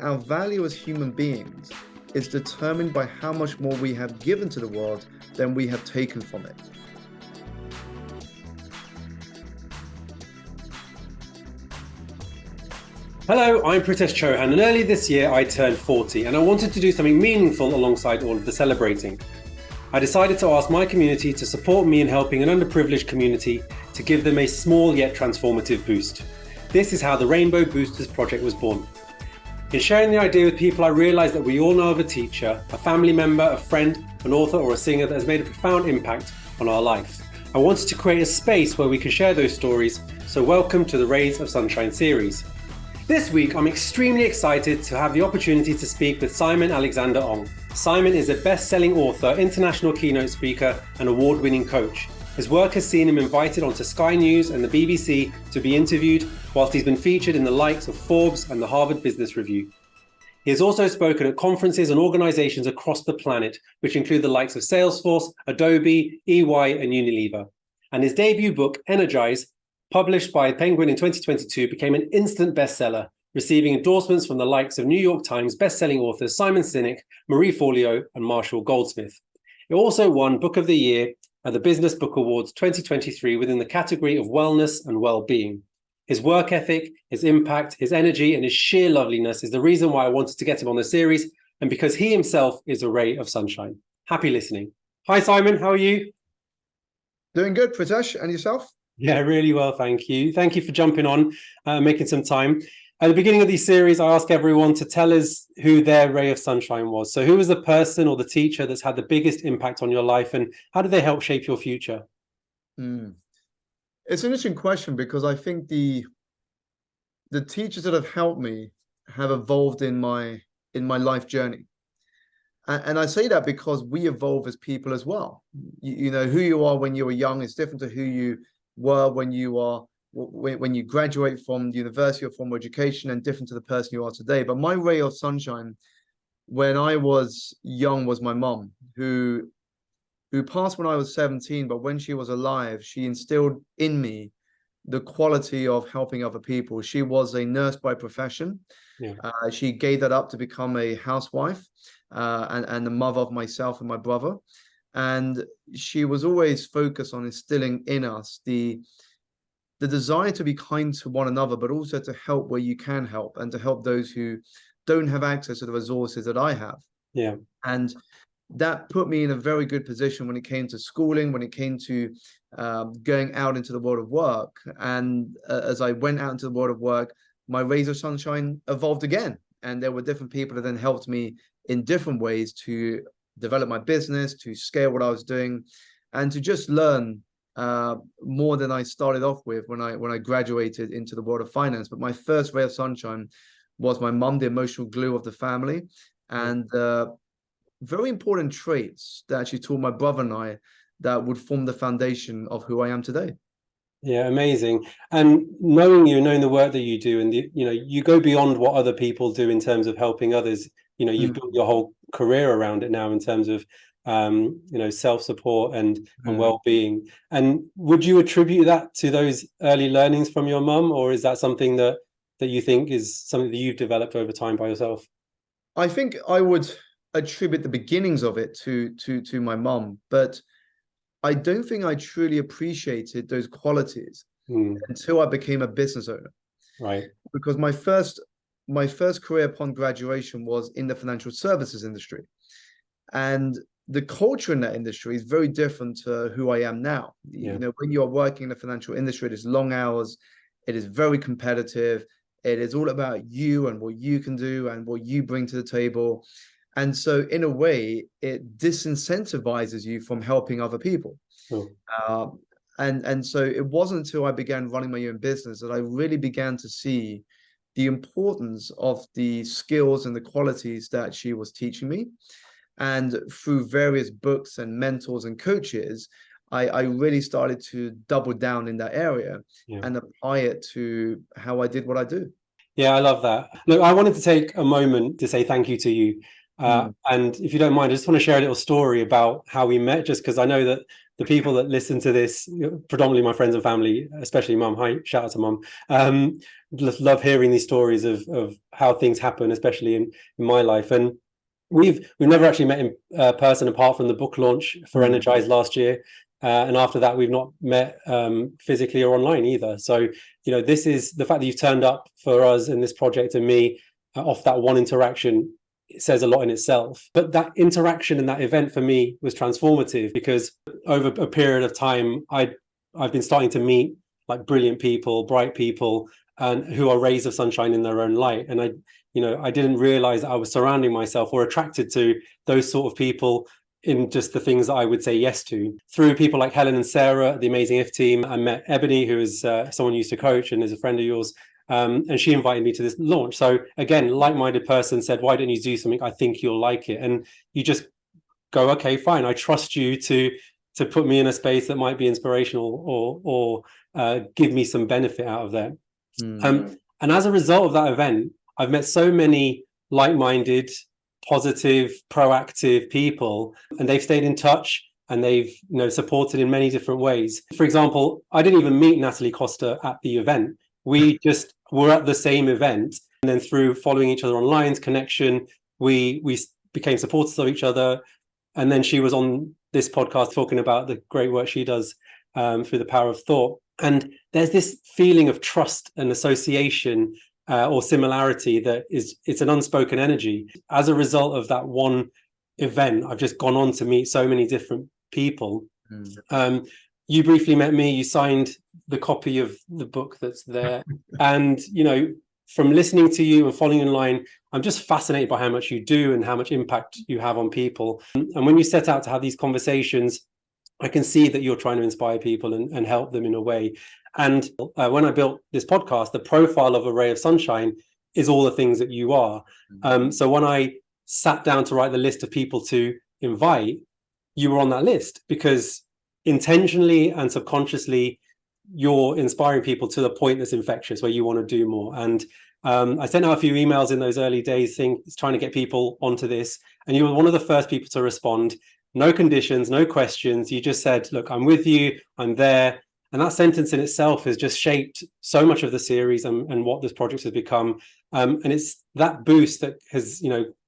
Our value as human beings is determined by how much more we have given to the world than we have taken from it. Hello, I'm Pritesh Chauhan, and earlier this year I turned 40 and I wanted to do something meaningful alongside all of the celebrating. I decided to ask my community to support me in helping an underprivileged community to give them a small yet transformative boost. This is how the Rainbow Boosters project was born. In sharing the idea with people, I realised that we all know of a teacher, a family member, a friend, an author or a singer that has made a profound impact on our life. I wanted to create a space where we can share those stories, so welcome to the Rays of Sunshine series. This week, I'm extremely excited to have the opportunity to speak with Simon Alexander Ong. Simon is a best-selling author, international keynote speaker, and award-winning coach. His work has seen him invited onto Sky News and the BBC to be interviewed, whilst he's been featured in the likes of Forbes and the Harvard Business Review. He has also spoken at conferences and organisations across the planet, which include the likes of Salesforce, Adobe, EY, and Unilever. And his debut book, Energize, published by Penguin in 2022, became an instant bestseller, receiving endorsements from the likes of New York Times bestselling authors Simon Sinek, Marie Forleo, and Marshall Goldsmith. It also won Book of the Year at the Business Book Awards 2023 within the category of wellness and well-being. His work ethic, his impact, his energy, and his sheer loveliness is the reason why I wanted to get him on the series, and because he himself is a ray of sunshine. Happy listening. Hi, Simon. How are you? Doing good, Pritesh. And yourself? Yeah, really well, thank you. Thank you for jumping on, making some time. At the beginning of these series, I ask everyone to tell us who their ray of sunshine was. So who was the person or the teacher that's had the biggest impact on your life, and how did they help shape your future? It's an interesting question because I think the teachers that have helped me have evolved in my life journey. And I say that because we evolve as people as well. You know, who you are when you were young is different to who you were when you graduate from university or formal education, and different to the person you are today. But my ray of sunshine when I was young was my mom, who passed when I was 17, but when she was alive, she instilled in me the quality of helping other people. She was a nurse by profession. Yeah. She gave that up to become a housewife and the mother of myself and my brother. And she was always focused on instilling in us the desire to be kind to one another, but also to help where you can help, and to help those who don't have access to the resources that I have. Yeah. And that put me in a very good position when it came to schooling, when it came to going out into the world of work. And as I went out into the world of work, my rays of sunshine evolved again. And there were different people that then helped me in different ways to develop my business, to scale what I was doing, and to just learn more than I started off with when I graduated into the world of finance. But my first ray of sunshine was my mum, the emotional glue of the family, and very important traits that she taught my brother and I that would form the foundation of who I am today. Yeah, amazing. And knowing you, knowing the work that you do, and you go beyond what other people do in terms of helping others. You've built your whole career around it now in terms of self-support and well-being. And would you attribute that to those early learnings from your mum, or is that something that you think is something that you've developed over time by yourself? I think I would attribute the beginnings of it to my mum, but I don't think I truly appreciated those qualities until I became a business owner. Right. Because my first career upon graduation was in the financial services industry. And the culture in that industry is very different to who I am now. Yeah. When you are working in the financial industry, it is long hours, it is very competitive, it is all about you and what you can do and what you bring to the table. And so in a way, it disincentivizes you from helping other people. And so it wasn't until I began running my own business that I really began to see the importance of the skills and the qualities that she was teaching me. And through various books and mentors and coaches, I really started to double down in that area and apply it to how I did what I do. Yeah, I love that. Look, I wanted to take a moment to say thank you to you. And if you don't mind, I just want to share a little story about how we met, just because I know that the people that listen to this, predominantly my friends and family, especially mum, hi, shout out to mum, love hearing these stories of how things happen, especially in my life. And we've never actually met in person apart from the book launch for Energize last year. And after that, we've not met physically or online either. So, this is the fact that you've turned up for us in this project and me off that one interaction. It says a lot in itself. But that interaction and that event for me was transformative, because over a period of time, I've been starting to meet like brilliant people, bright people, and who are rays of sunshine in their own light. And I didn't realize that I was surrounding myself or attracted to those sort of people in just the things that I would say yes to. Through people like Helen and Sarah, the amazing IF team, I met Ebony, who is someone you used to coach and is a friend of yours. And she invited me to this launch. So again, like-minded person said, why don't you do something? I think you'll like it. And you just go, okay, fine. I trust you to put me in a space that might be inspirational or give me some benefit out of that. And as a result of that event, I've met so many like-minded, positive, proactive people, and they've stayed in touch and they've supported in many different ways. For example, I didn't even meet Natalie Costa at the event. We just were at the same event, and then through following each other online, connection, we became supporters of each other. And then she was on this podcast talking about the great work she does through the power of thought. And there's this feeling of trust and association or similarity that it's an unspoken energy. As a result of that one event, I've just gone on to meet so many different people. You briefly met me, you signed the copy of the book that's there. And, from listening to you and following in line, I'm just fascinated by how much you do and how much impact you have on people. And when you set out to have these conversations, I can see that you're trying to inspire people and help them in a way. And when I built this podcast, the profile of a ray of sunshine is all the things that you are. So when I sat down to write the list of people to invite, you were on that list, because intentionally and subconsciously, you're inspiring people to the point that's infectious, where you want to do more. And I sent out a few emails in those early days trying to get people onto this. And you were one of the first people to respond. No conditions, no questions. You just said, look, I'm with you, I'm there. And that sentence in itself has just shaped so much of the series and what this project has become. And it's that boost that has,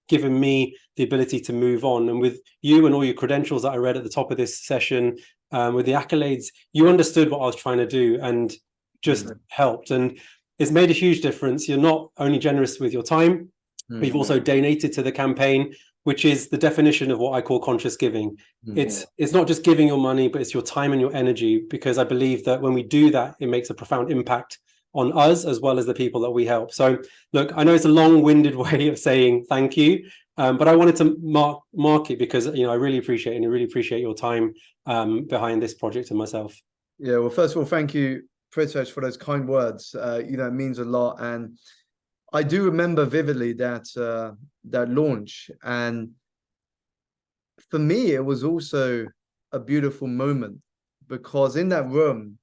given me the ability to move on. And with you and all your credentials that I read at the top of this session, with the accolades, you understood what I was trying to do and just helped. And it's made a huge difference. You're not only generous with your time, but you've also donated to the campaign, which is the definition of what I call conscious giving. It's not just giving your money, but it's your time and your energy, because I believe that when we do that, it makes a profound impact on us as well as the people that we help. So look, I know it's a long-winded way of saying thank you, but I wanted to mark it because I really appreciate it, and I really appreciate your time behind this project and myself. Yeah, well, first of all, thank you, Pritesh, for those kind words. It means a lot. And I do remember vividly that launch. And for me, it was also a beautiful moment, because in that room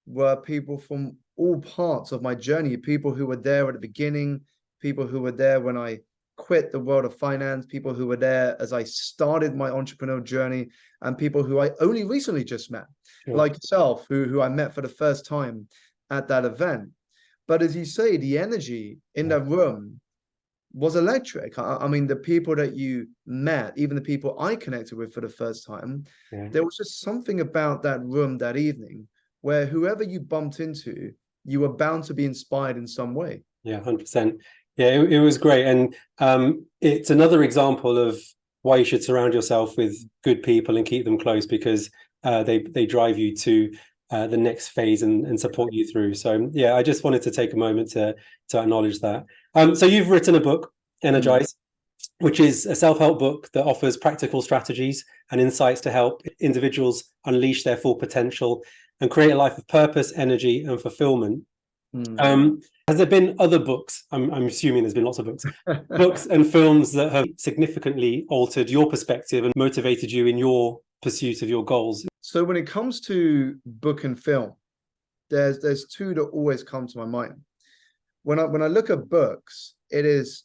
were people from all parts of my journey, people who were there at the beginning, people who were there when I quit the world of finance, people who were there as I started my entrepreneurial journey, and people who I only recently just met, like yourself, who I met for the first time at that event. But as you say, the energy in that room was electric. I mean, the people that you met, even the people I connected with for the first time, there was just something about that room that evening where whoever you bumped into, you were bound to be inspired in some way. Yeah, 100%. Yeah, it was great. And it's another example of why you should surround yourself with good people and keep them close, because they drive you to the next phase and support you through. So yeah, I just wanted to take a moment to acknowledge that. So you've written a book, Energize, which is a self-help book that offers practical strategies and insights to help individuals unleash their full potential and create a life of purpose, energy, and fulfillment. Has there been other books? I'm assuming there's been lots of books, books and films that have significantly altered your perspective and motivated you in your pursuit of your goals? So when it comes to book and film, there's two that always come to my mind. When I look at books, it is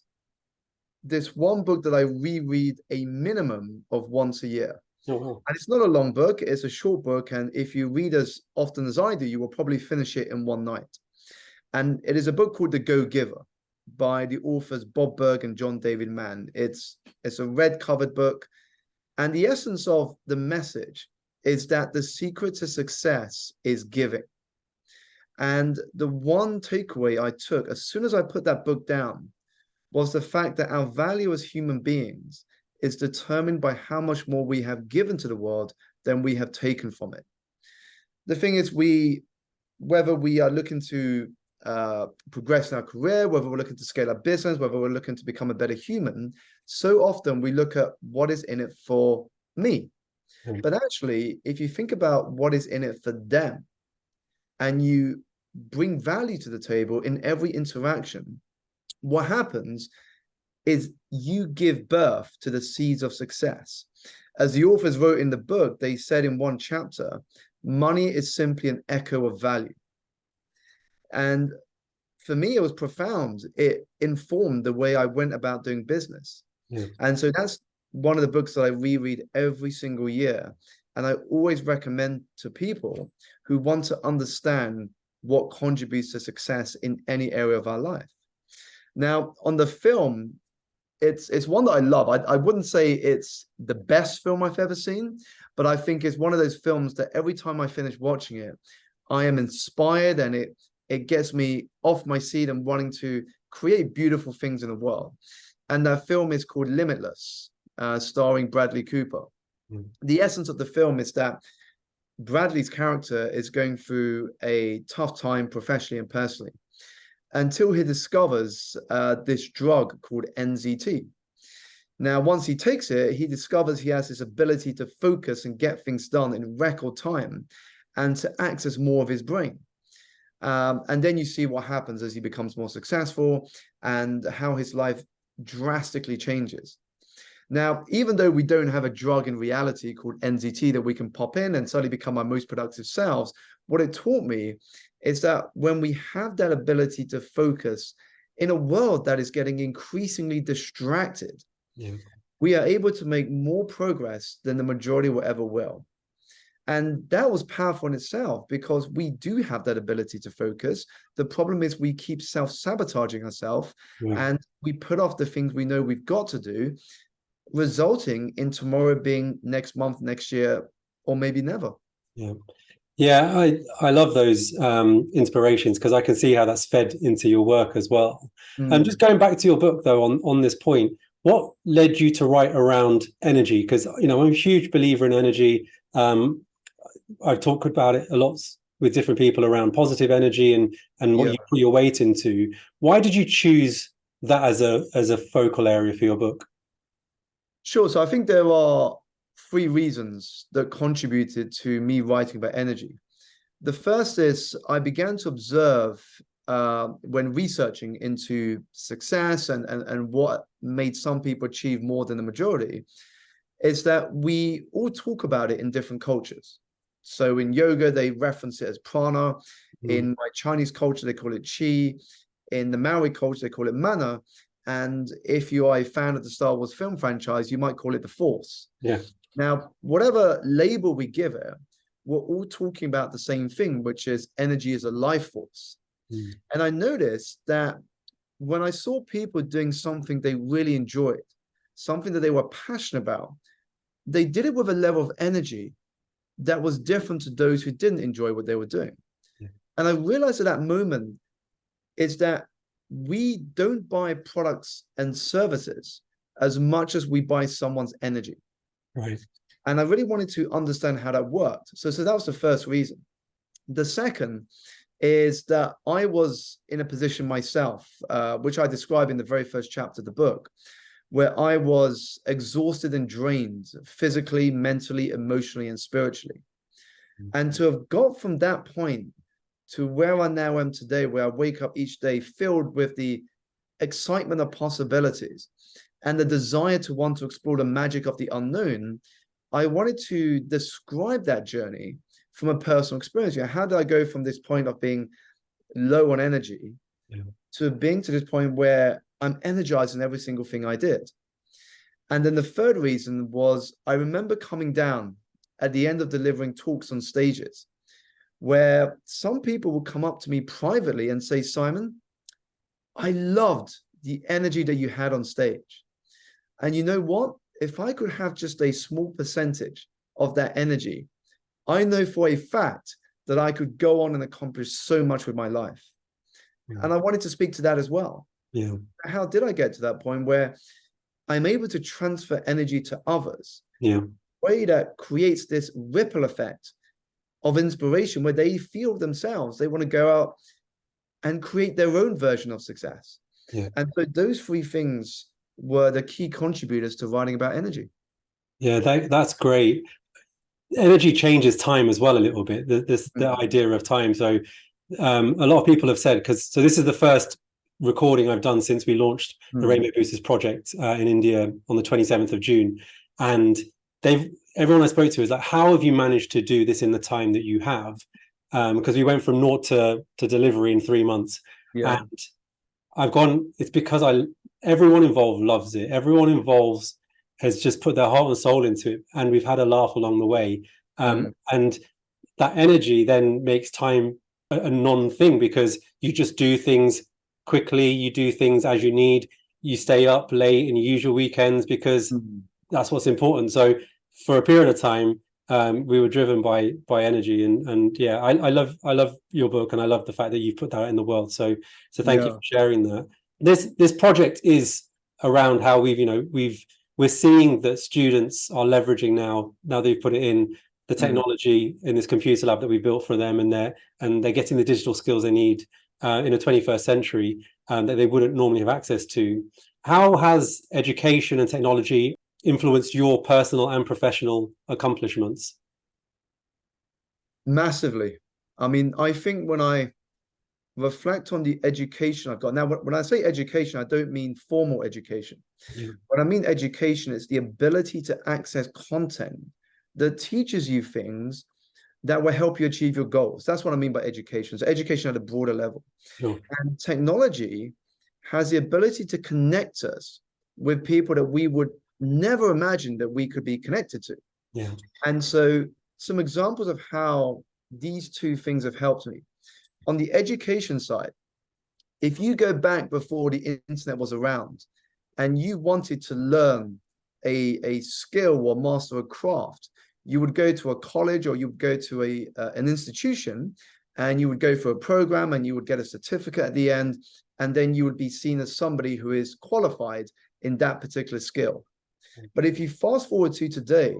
this one book that I reread a minimum of once a year. Oh, wow. And it's not a long book, it's a short book. And if you read as often as I do, you will probably finish it in one night. And it is a book called The Go-Giver by the authors Bob Berg and John David Mann. It's a red covered book. And the essence of the message is that the secret to success is giving. And the one takeaway I took as soon as I put that book down was the fact that our value as human beings is determined by how much more we have given to the world than we have taken from it. The thing is, whether we are looking to progress in our career, whether we're looking to scale our business, whether we're looking to become a better human, so often we look at what is in it for me. But actually, if you think about what is in it for them, and you bring value to the table in every interaction, what happens is you give birth to the seeds of success. As the authors wrote in the book, they said in one chapter, money is simply an echo of value. And for me, it was profound. It informed the way I went about doing business. Yeah. And so that's one of the books that I reread every single year. And I always recommend to people who want to understand what contributes to success in any area of our life. Now, on the film, it's one that I love. I wouldn't say it's the best film I've ever seen, but I think it's one of those films that every time I finish watching it, I am inspired, and it gets me off my seat and wanting to create beautiful things in the world. And that film is called Limitless, starring Bradley Cooper. The essence of the film is that Bradley's character is going through a tough time professionally and personally, until he discovers this drug called NZT. Now, once he takes it, he discovers he has this ability to focus and get things done in record time and to access more of his brain. And then you see what happens as he becomes more successful and how his life drastically changes. Now, even though we don't have a drug in reality called NZT that we can pop in and suddenly become our most productive selves, what it taught me is that when we have that ability to focus in a world that is getting increasingly distracted, we are able to make more progress than the majority will ever will. And that was powerful in itself, because we do have that ability to focus. The problem is we keep self-sabotaging ourselves, and we put off the things we know we've got to do, resulting in tomorrow being next month, next year, or maybe never. Yeah, I love those inspirations, because I can see how that's fed into your work as well. And just going back to your book, though, on this point, what led you to write around energy? Because, you know, I'm a huge believer in energy. I've talked about it a lot with different people around positive energy and what you put your weight into. Why did you choose that as a focal area for your book? Sure. So I think there are three reasons that contributed to me writing about energy. The first is I began to observe when researching into success and what made some people achieve more than the majority, is that we all talk about it in different cultures. So in yoga, they reference it as prana. In my Chinese culture, they call it chi. In the Maori culture, they call it mana. And if you are a fan of the Star Wars film franchise, you might call it the Force. Now, whatever label we give it, we're all talking about the same thing, which is energy is a life force. And I noticed that when I saw people doing something they really enjoyed, something that they were passionate about, they did it with a level of energy that was different to those who didn't enjoy what they were doing. And I realized at that moment is that we don't buy products and services as much as we buy someone's energy. And I really wanted to understand how that worked. So that was the first reason. The second is that I was in a position myself, which I describe in the very first chapter of the book, where I was exhausted and drained physically, mentally, emotionally, and spiritually. And to have got from that point to where I now am today, where I wake up each day filled with the excitement of possibilities and the desire to want to explore the magic of the unknown, I wanted to describe that journey from a personal experience. How did I go from this point of being low on energy to being to this point where I'm energized in every single thing I did? And then the third reason was I remember coming down at the end of delivering talks on stages where some people would come up to me privately and say, Simon, I loved the energy that you had on stage. And you know what? If I could have just a small percentage of that energy, I know for a fact that I could go on and accomplish so much with my life. And I wanted to speak to that as well. Yeah. How did I get to that point where I'm able to transfer energy to others? Yeah. In a way that creates this ripple effect of inspiration where they feel themselves, they want to go out and create their own version of success. Yeah. And so those three things were the key contributors to writing about energy. Yeah, that's great. Energy changes time as well a little bit. The idea of time. So a lot of people have said, so this is the first recording I've done since we launched the Rainbow Boosters project in India on the 27th of June, and everyone I spoke to is like, how have you managed to do this in the time that you have? Because we went from naught to delivery in 3 months. Yeah. And I've gone, it's because everyone involved loves it. Everyone involved has just put their heart and soul into it, and we've had a laugh along the way. And that energy then makes time a non-thing, because you just do things quickly, you do things as you need, you stay up late and you use your weekends because that's what's important. So for a period of time, we were driven by energy, and yeah, I love your book, and I love the fact that you've put that out in the world. So thank you for sharing that. This project is around how we're seeing that students are leveraging now they've put it in the technology in this computer lab that we built for them, and they're getting the digital skills they need in a 21st century that they wouldn't normally have access to. How has education and technology influenced your personal and professional accomplishments? Massively. I mean, I think when I reflect on the education I've got now, when I say education, I don't mean formal education. When I mean education, it's the ability to access content that teaches you things that will help you achieve your goals. That's what I mean by education. So education at a broader level. And technology has the ability to connect us with people that we would never imagine that we could be connected to. And so some examples of how these two things have helped me. On the education side, if you go back before the internet was around and you wanted to learn a skill or master a craft, you would go to a college or you would go to an institution, and you would go for a program and you would get a certificate at the end, and then you would be seen as somebody who is qualified in that particular skill. But if you fast forward to today,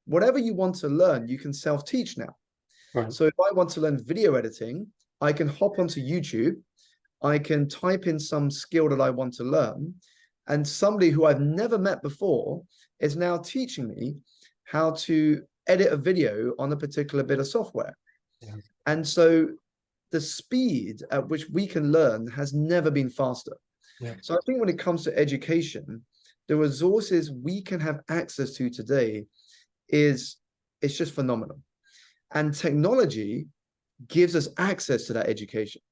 whatever you want to learn, you can self-teach now. So if I want to learn video editing, I can hop onto YouTube, I can type in some skill that I want to learn, and somebody who I've never met before is now teaching me how to edit a video on a particular bit of software. And so the speed at which we can learn has never been faster. So I think when it comes to education, the resources we can have access to today it's just phenomenal. And technology gives us access to that education.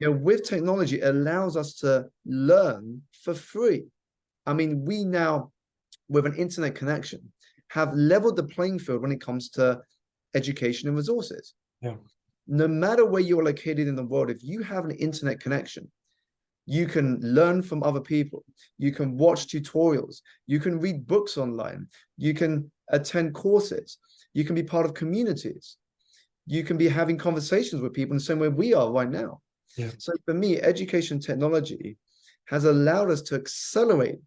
With technology, it allows us to learn for free. I mean, we now, with an internet connection, have leveled the playing field when it comes to education and resources. No matter where you're located in the world, if you have an internet connection, you can learn from other people, you can watch tutorials, you can read books online, you can attend courses, you can be part of communities, you can be having conversations with people in the same way we are right now. So for me, education technology has allowed us to accelerate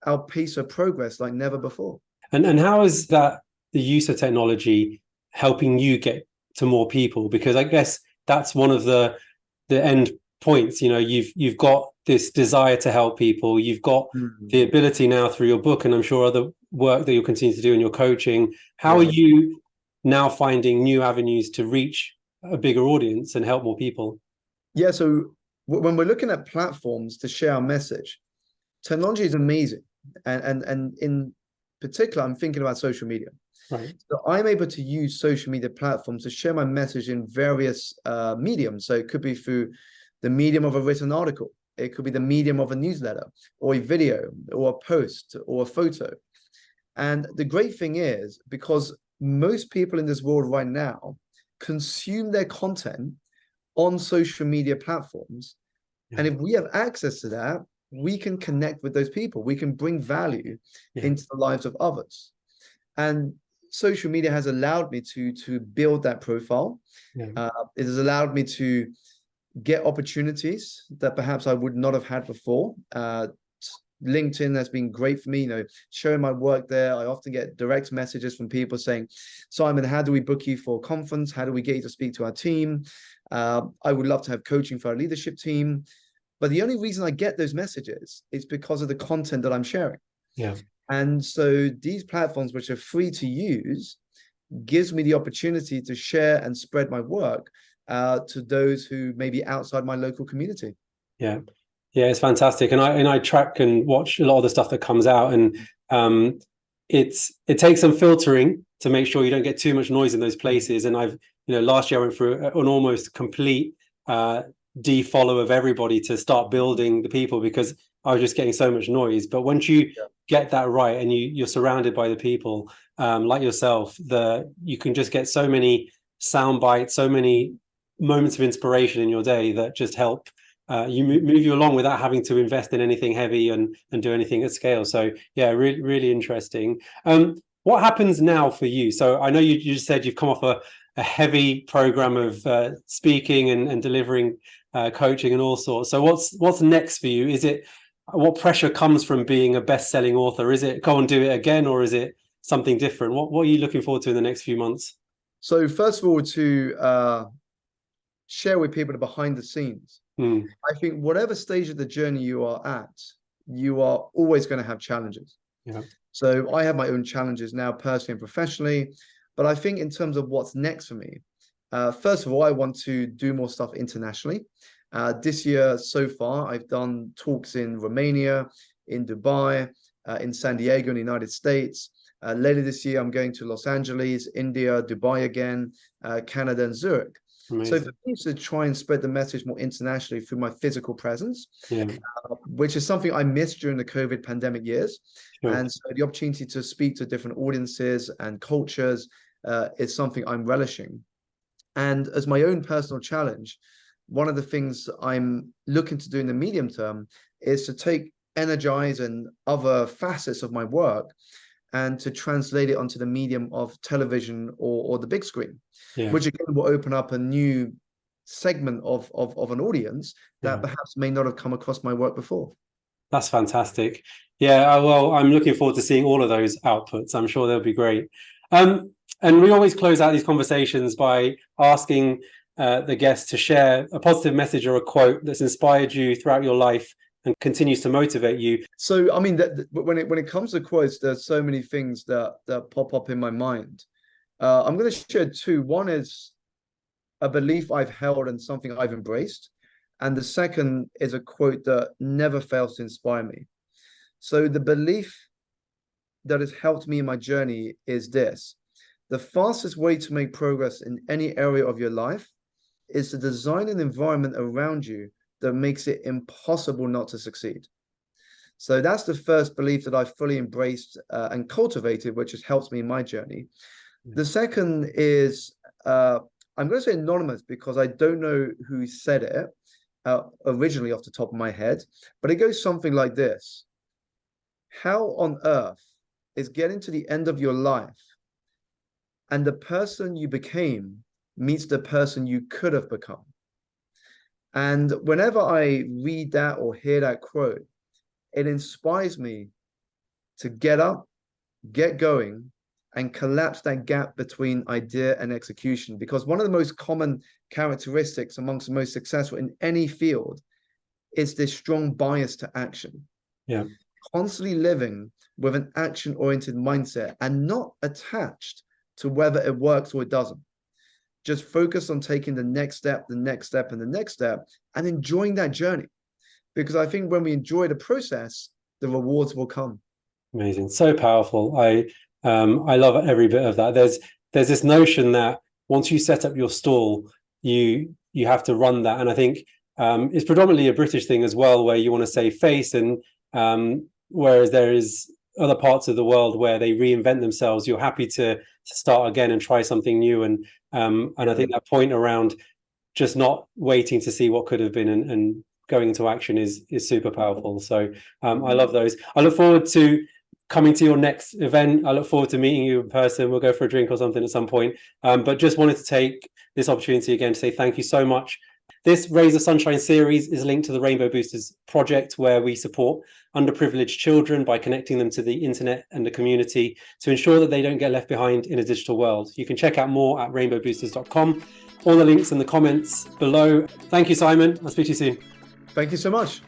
our pace of progress like never before. And how is that the use of technology helping you get to more people? Because I guess that's one of the end points. You've got this desire to help people. You've got the ability now through your book, and I'm sure other work that you'll continue to do in your coaching. How are you now finding new avenues to reach a bigger audience and help more people? So when we're looking at platforms to share our message, technology is amazing. And in particular, I'm thinking about social media. So I'm able to use social media platforms to share my message in various mediums. So it could be through the medium of a written article. It could be the medium of a newsletter or a video or a post or a photo. And the great thing is, because most people in this world right now consume their content on social media platforms. Yeah. And if we have access to that, we can connect with those people. We can bring value into the lives of others. And social media has allowed me to build that profile. Yeah. It has allowed me to get opportunities that perhaps I would not have had before. LinkedIn has been great for me, showing my work there. I often get direct messages from people saying, Simon, how do we book you for a conference? How do we get you to speak to our team? I would love to have coaching for our leadership team. But the only reason I get those messages is because of the content that I'm sharing. Yeah. And so these platforms, which are free to use, gives me the opportunity to share and spread my work to those who may be outside my local community. Yeah. Yeah, it's fantastic. And I track and watch a lot of the stuff that comes out, and it takes some filtering to make sure you don't get too much noise in those places. And I've, last year I went through an almost complete defollow of everybody to start building the people, because I was just getting so much noise. But once you get that right and you're surrounded by the people like yourself, you can just get so many sound bites, so many moments of inspiration in your day that just help move you along without having to invest in anything heavy and do anything at scale. So yeah, really, really interesting. What happens now for you? So I know you just said you've come off a heavy program of speaking and delivering coaching and all sorts. So what's next for you? What pressure comes from being a best-selling author? Is it go and do it again, or is it something different? What are you looking forward to in the next few months? So first of all, to share with people the behind the scenes. I think whatever stage of the journey you are at, you are always going to have challenges. Yeah. So I have my own challenges now, personally and professionally. But I think in terms of what's next for me, first of all, I want to do more stuff internationally. This year so far, I've done talks in Romania, in Dubai, in San Diego, in the United States. Later this year, I'm going to Los Angeles, India, Dubai again, Canada, and Zurich. Amazing. So for me to try and spread the message more internationally through my physical presence, which is something I missed during the COVID pandemic years. Sure. And so the opportunity to speak to different audiences and cultures is something I'm relishing. And as my own personal challenge, one of the things I'm looking to do in the medium term is to take Energize and other facets of my work and to translate it onto the medium of television or the big screen, which again will open up a new segment of an audience that perhaps may not have come across my work before. That's fantastic. Yeah, well, I'm looking forward to seeing all of those outputs. I'm sure they'll be great. And we always close out these conversations by asking the guests to share a positive message or a quote that's inspired you throughout your life and continues to motivate you. So, I mean, when it comes to quotes, there's so many things that pop up in my mind. I'm going to share two. One is a belief I've held and something I've embraced. And the second is a quote that never fails to inspire me. So the belief that has helped me in my journey is this: the fastest way to make progress in any area of your life is to design an environment around you that makes it impossible not to succeed. So that's the first belief that I've fully embraced and cultivated, which has helped me in my journey. The second is, I'm going to say anonymous because I don't know who said it originally off the top of my head, but it goes something like this: how on earth is getting to the end of your life and the person you became meets the person you could have become? And whenever I read that or hear that quote, it inspires me to get up, get going, and collapse that gap between idea and execution. Because one of the most common characteristics amongst the most successful in any field is this strong bias to action. Yeah. Constantly living with an action-oriented mindset and not attached to whether it works or it doesn't. Just focus on taking the next step, the next step, and the next step, and enjoying that journey. Because I think when we enjoy the process, the rewards will come. Amazing. So powerful. I love every bit of that. There's this notion that once you set up your stall, you have to run that. And I think is predominantly a British thing as well, where you want to save face, and whereas there is other parts of the world where they reinvent themselves, you're happy to start again and try something new. And I think that point around just not waiting to see what could have been and going into action is super powerful. So I love those. I look forward to coming to your next event. I look forward to meeting you in person. We'll go for a drink or something at some point. But just wanted to take this opportunity again to say thank you so much. This Rays of Sunshine series is linked to the Rainbow Boosters project, where we support underprivileged children by connecting them to the internet and the community to ensure that they don't get left behind in a digital world. You can check out more at rainbowboosters.com. All the links in the comments below. Thank you, Simon. I'll speak to you soon. Thank you so much.